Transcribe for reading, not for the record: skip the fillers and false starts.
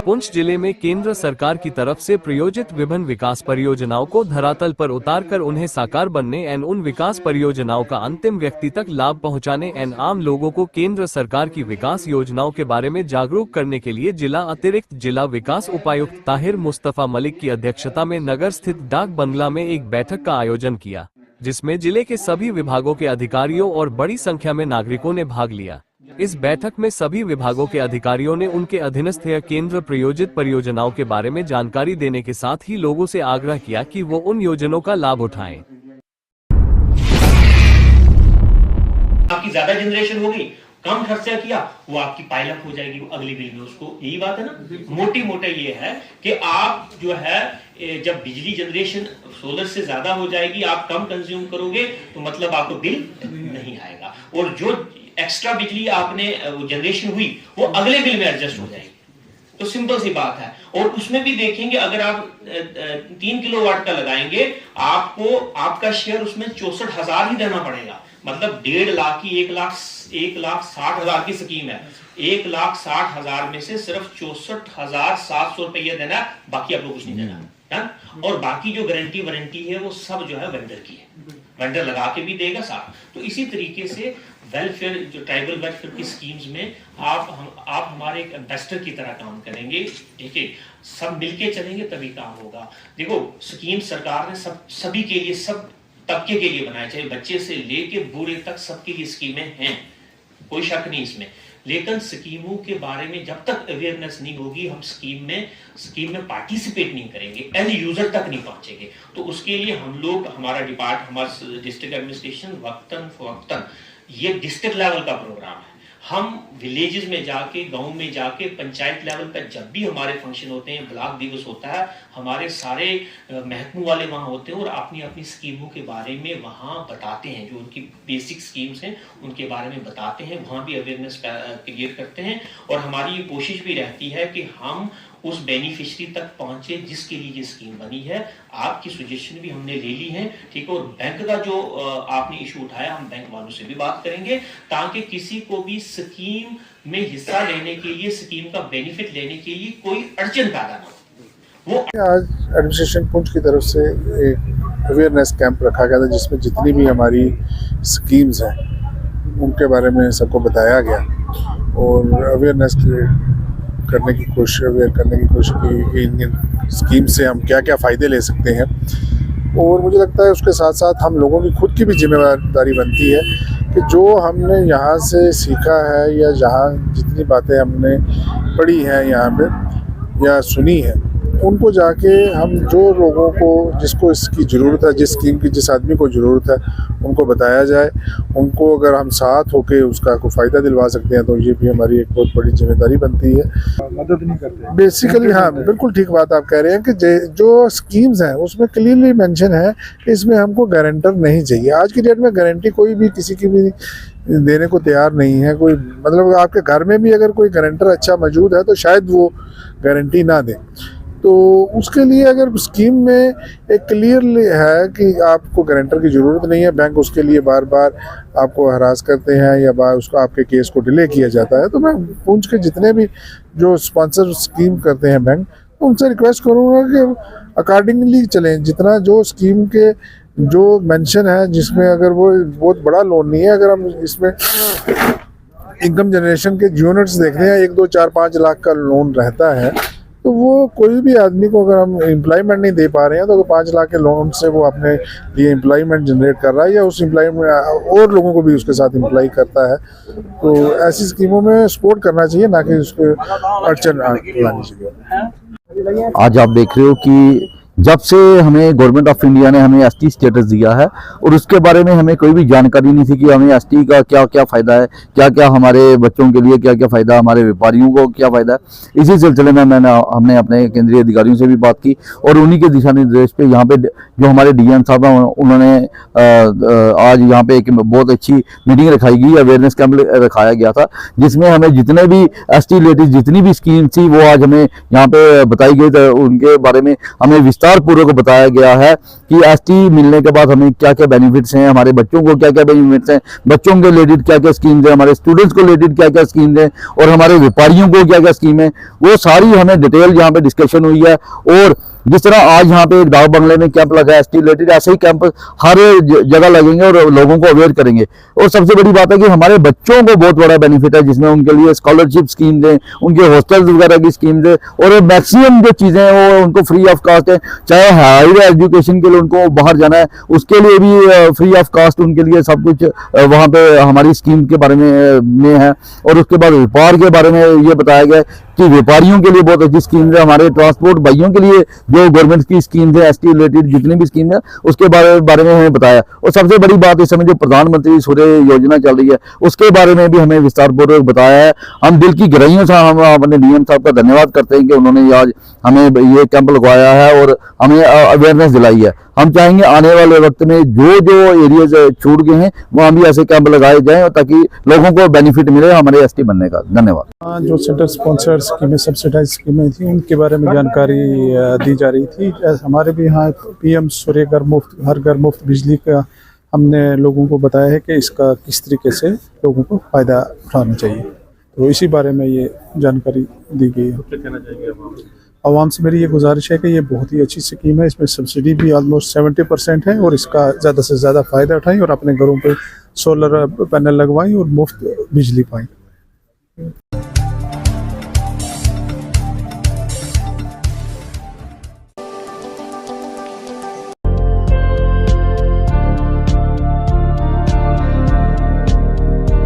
पुंछ जिले में केंद्र सरकार की तरफ से प्रायोजित विभिन्न विकास परियोजनाओं को धरातल पर उतारकर उन्हें साकार बनने एवं उन विकास परियोजनाओं का अंतिम व्यक्ति तक लाभ पहुंचाने एवं आम लोगों को केंद्र सरकार की विकास योजनाओं के बारे में जागरूक करने के लिए जिला अतिरिक्त जिला विकास उपायुक्त ताहिर मुस्तफा मलिक की अध्यक्षता में नगर स्थित डाक बंगला में एक बैठक का आयोजन किया, जिसमें जिले के सभी विभागों के अधिकारियों और बड़ी संख्या में नागरिकों ने भाग लिया। इस बैठक में सभी विभागों के अधिकारियों ने उनके अधीनस्थ या केंद्र प्रायोजित परियोजनाओं के बारे में जानकारी देने के साथ ही लोगों से आग्रह किया कि वो उन योजनाओं का लाभ उठाएं। आपकी ज्यादा जनरेशन होगी, कम खर्चा किया, वो आपकी पाइलअप हो जाएगी वो अगली बिल में। उसको यही बात है ना, मोटी मोटा ये है कि आप जो है जब बिजली जनरेशन सोलर से ज्यादा हो जाएगी, आप कम कंज्यूम करोगे तो मतलब आपको बिल नहीं आएगा, और जो एक्स्ट्रा बिजली आपने जनरेशन हुई वो अगले बिल में एडजस्ट हो जाएगी। तो सिंपल सी बात है। और उसमें भी देखेंगे, अगर आप 3 किलोवाट का लगाएंगे, आपको आपका शेयर उसमें 64,000 ही देना पड़ेगा। मतलब 1.5 लाख की 1,60,000 की स्कीम है, 1,60,000 में से सिर्फ 64,700 रुपया देना, बाकी आपको कुछ नहीं देना है। और बाकी जो गारंटी वारंटी है वो सब जो है वेंडर की है, वेंडर लगा के भी देगा साथ। तो इसी तरीके से वेलफेयर, जो ट्राइबल वेलफेयर की स्कीम्स में आप हमारे एक एम्बेसडर की तरह काम करेंगे, ठीक है, सब मिलके चलेंगे तभी काम होगा। देखो, स्कीम सरकार ने सभी के लिए, सब तबके के लिए बनाए, चाहे बच्चे से लेके बूढ़े तक सबके लिए स्कीमें हैं, कोई शक नहीं इसमें। लेकिन स्कीमों के बारे में जब तक अवेयरनेस नहीं होगी, हम स्कीम में पार्टिसिपेट नहीं करेंगे, एंड यूजर तक नहीं पहुंचेंगे। तो उसके लिए हम लोग, हमारा डिस्ट्रिक्ट एडमिनिस्ट्रेशन वक्तन फवक्तन, ये डिस्ट्रिक्ट लेवल का प्रोग्राम है। हम विलेजेस में जाके, गांव में जाके, पंचायत लेवल पर जब भी हमारे फंक्शन होते हैं, ब्लॉक दिवस होता है, हमारे सारे महकमों वाले वहां होते हैं और अपनी अपनी स्कीमों के बारे में वहां बताते हैं, जो उनकी बेसिक स्कीम्स हैं उनके बारे में बताते हैं, वहां भी अवेयरनेस क्रिएट करते हैं। और हमारी ये कोशिश भी रहती है कि हम उस बेनिफिशियरी तक पहुंचे जिसके लिए ये स्कीम बनी है। आपकी सजेशन भी हमने ले ली है, ठीक है। और बैंक का जो आपने इशू उठाया, हम बैंक वालों से भी बात करेंगे ताकि किसी को भी स्कीम में हिस्सा लेने के लिए, स्कीम का बेनिफिट लेने के लिए कोई अड़चन पैदा ना हो। वो आज एडमिनिस्ट्रेशन पुंछ की तरफ से एक अवेयरनेस कैंप रखा गया था, जिसमें जितनी भी हमारी स्कीम्स हैं उनके बारे में सबको बताया गया और अवेयरनेस करने की कोशिश की कि इन स्कीम से हम क्या क्या फ़ायदे ले सकते हैं। और मुझे लगता है उसके साथ साथ हम लोगों की खुद की भी जिम्मेदारी बनती है कि जो हमने यहाँ से सीखा है या जहाँ जितनी बातें हमने पढ़ी हैं यहाँ पे या सुनी है, उनको जाके हम जो लोगों को, जिसको इसकी ज़रूरत है, जिस स्कीम की जिस आदमी को ज़रूरत है, उनको बताया जाए। उनको अगर हम साथ होके उसका कोई फ़ायदा दिलवा सकते हैं तो ये भी हमारी एक बहुत बड़ी जिम्मेदारी बनती है। मदद नहीं करते बेसिकली, हाँ, बिल्कुल ठीक बात आप कह रहे हैं कि जो स्कीम्स हैं उसमें क्लियरली मेंशन है कि इसमें हमको गारंटर नहीं चाहिए। आज की डेट में गारंटी कोई भी किसी की भी देने को तैयार नहीं है। कोई मतलब आपके घर में भी अगर कोई गारंटर अच्छा मौजूद है तो शायद वो गारंटी ना दे। तो उसके लिए अगर स्कीम में एक क्लियरली है कि आपको गारंटर की ज़रूरत नहीं है, बैंक उसके लिए बार बार आपको हरास करते हैं या बार उसको आपके केस को डिले किया जाता है, तो मैं पुंछ के जितने भी जो स्पॉन्सर स्कीम करते हैं बैंक, उनसे रिक्वेस्ट करूँगा कि अकॉर्डिंगली चलें। जितना जो स्कीम के जो मेंशन है, जिसमें अगर वो बहुत बड़ा लोन नहीं है, अगर हम इसमें इनकम जनरेशन के यूनिट्स देखते हैं, 1, 2, 4, 5 लाख का लोन रहता है, तो वो कोई भी आदमी को अगर हम एम्प्लॉयमेंट नहीं दे पा रहे हैं तो 5 लाख के लोन से वो अपने लिए एम्प्लॉयमेंट जनरेट कर रहा है या उस एम्प्लॉयमेंट और लोगों को भी उसके साथ एम्प्लॉय करता है। तो ऐसी स्कीमों में सपोर्ट करना चाहिए, ना कि उसको अड़चन लानी चाहिए। आज आप देख रहे हो कि जब से हमें गवर्नमेंट ऑफ इंडिया ने हमें एसटी स्टेटस दिया है और उसके बारे में हमें कोई भी जानकारी नहीं थी कि हमें एसटी का क्या क्या फ़ायदा है, क्या क्या हमारे बच्चों के लिए क्या क्या फ़ायदा, हमारे व्यापारियों को क्या फ़ायदा है। इसी सिलसिले में हमने अपने केंद्रीय अधिकारियों से भी बात की और उन्हीं के दिशा निर्देश पे यहाँ पे जो हमारे डीएम साहब हैं उन्होंने आज यहाँ पे एक बहुत अच्छी मीटिंग रखाई गई, अवेयरनेस कैंप रखाया गया था, जिसमें हमें जितने भी एसटी रिलेटेड जितनी भी स्कीम थी वो आज हमें यहाँ पे बताई गई, तो उनके बारे में हमें विस्तार विस्तार पूर्वक बताया गया है कि एसटी मिलने के बाद हमें क्या क्या बेनिफिट्स हैं, हमारे बच्चों को क्या क्या बेनिफिट्स हैं, बच्चों के रिलेटेड क्या क्या स्कीम्स हैं, हमारे स्टूडेंट्स को रिलेटेड क्या क्या स्कीम्स हैं और हमारे व्यापारियों को क्या क्या स्कीम है, वो सारी हमें डिटेल यहाँ पे डिस्कशन हुई है। और जिस तरह आज यहाँ पे एक डाक बंगले में कैंप लगा है एसटी रिलेटेड, ऐसे ही कैंप हर जगह लगेंगे और लोगों को अवेयर करेंगे। और सबसे बड़ी बात है कि हमारे बच्चों को बहुत बड़ा बेनिफिट है, जिसमें उनके लिए स्कॉलरशिप स्कीम्स हैं, उनके हॉस्टल्स वगैरह की स्कीम्स है और मैक्सिमम जो चीज़ें हैं वो उनको फ्री ऑफ कास्ट है। चाहे हायर एजुकेशन के लिए उनको बाहर जाना है उसके लिए भी फ्री ऑफ कास्ट उनके लिए सब कुछ वहाँ पे हमारी स्कीम के बारे में है। और उसके बाद व्यापार के बारे में ये बताया गया कि व्यापारियों के लिए बहुत अच्छी स्कीम है, हमारे ट्रांसपोर्ट भाइयों के लिए जो गवर्नमेंट की स्कीम है एसटी रिलेटेड जितनी भी स्कीम है उसके बारे में हमें बताया। और सबसे बड़ी बात इस समय जो प्रधानमंत्री सूर्य योजना चल रही है उसके बारे में भी हमें विस्तार पूर्वक बताया है। हम दिल की गहराइयों से हम अपने डीएम साहब का धन्यवाद करते हैं कि उन्होंने आज हमें ये कैंप लगवाया है और हमें अवेयरनेस दिलाई है। हम चाहेंगे आने वाले वक्त में जो जो एरियाज छूट गए हैं वहाँ भी ऐसे कैंप लगाए जाएं ताकि लोगों को बेनिफिट मिले हमारे एसटी बनने का। धन्यवाद। जो सेंटर स्पॉन्सर्ड स्कीमें, सब्सिडाइज स्कीमें थी उनके बारे में जानकारी दी जा रही थी। हमारे भी यहाँ पीएम सूर्य घर मुफ्त, हर घर मुफ्त बिजली का हमने लोगों को बताया है कि इसका किस तरीके से लोगों को फ़ायदा उठाना चाहिए, तो इसी बारे में ये जानकारी दी गई है। आवाम से मेरी ये गुजारिश है कि ये बहुत ही अच्छी स्कीम है, इसमें सब्सिडी भी ऑलमोस्ट 70% है और इसका ज़्यादा से ज़्यादा फ़ायदा उठाएं और अपने घरों पे सोलर पैनल लगवाएं और मुफ्त बिजली पाएं।